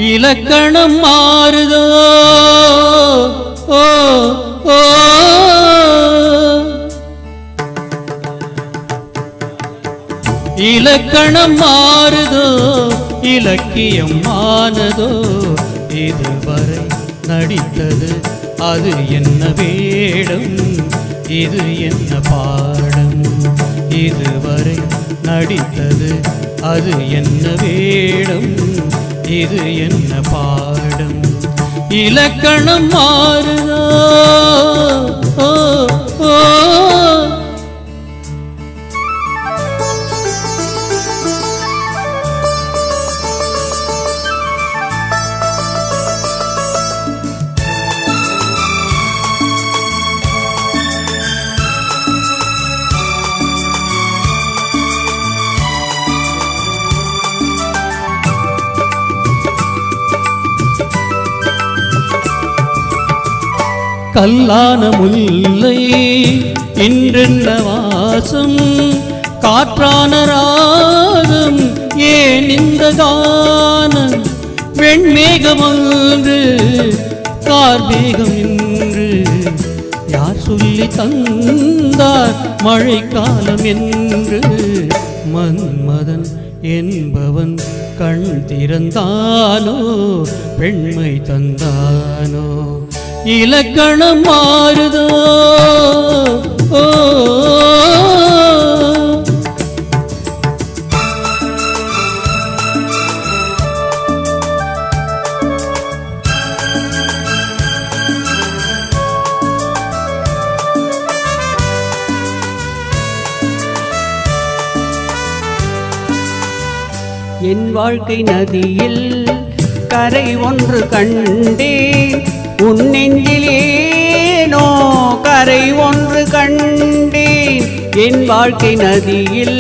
இலக்கணம் மாறுதோ ஓ ஓ இலக்கணம் மாறுதோ இலக்கியம் ஆனதோ இதுவரை நடித்தது அது என்ன வேடம் இது என்ன பாடம் இதுவரை நடித்தது அது என்ன வேடம் இது என்ன பாடம் இலக்கணம் மாறுதோ ஓ ஓ கல்லான முல்லை இன்றென்ன வாசம் காற்றான ராகம் ஏன் இந்த கானம் வெண்மேகம் ஒன்று கார்மேகம் இன்று யார் சொல்லி தந்தார் மழைக்காலம் என்று மன்மதன் என்பவன் கண் திறந்தானோ பெண்மை தந்தானோ இலக்கணம் மாறுதோ ஓ என் வாழ்க்கை நதியில் கரை ஒன்று கண்டேன் உன் நெஞ்சிலேனோ கரை ஒன்று கண்டேன் என் வாழ்க்கை நதியில்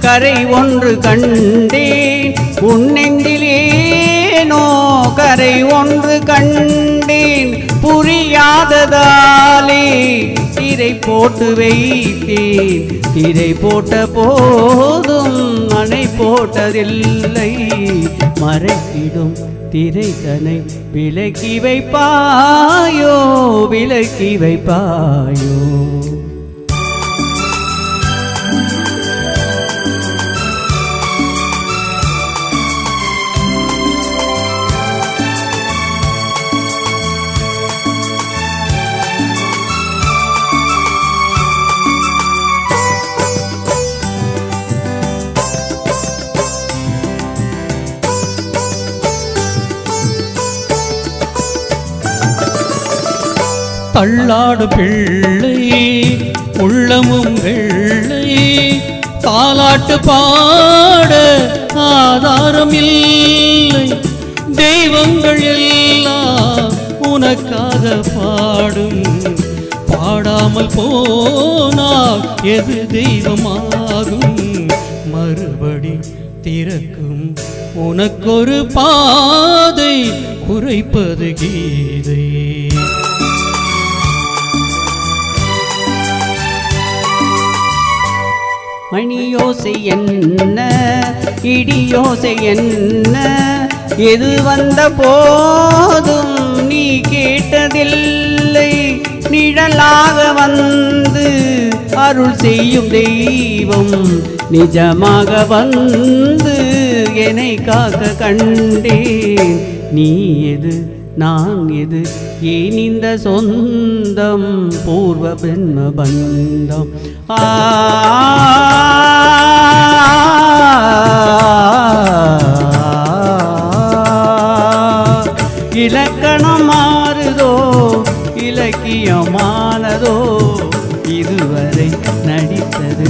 கரை ஒன்று கண்டேன் உன் நெஞ்சிலேனோ கரை ஒன்று கண்டேன் புரியாததாலே திரை போட்டு வைத்தேன் திரை போட்ட போதும் அணை போட்டதில்லை மறைத்திடும் திரைதனை விலக்கி வைப்பாயோ விலக்கி வைப்பாயோ தள்ளாடு பிள்ளை உள்ளமும் வெள்ளை தாலாட்டு பாட ஆதாரம் இல்லை தெய்வங்கள் எல்லாம் உனக்காக பாடும் பாடாமல் போனால் எது தெய்வமாகும் மறுபடி திறக்கும் உனக்கொரு பாதை குறைப்பது கீதை மணியோசை என்ன இடியோசை என்ன எது வந்த போதும் நீ கேட்டதில்லை நிழலாக வந்து அருள் செய்யும் தெய்வம் நிஜமாக வந்து என்னை காக்க கண்டேன் நீ எது நான் எது ஏன் இந்த சொந்தம் பூர்வ பிரம்ம பந்தம் இலக்கணம் மாறுதோ இலக்கியமானதோ இதுவரை நடித்தது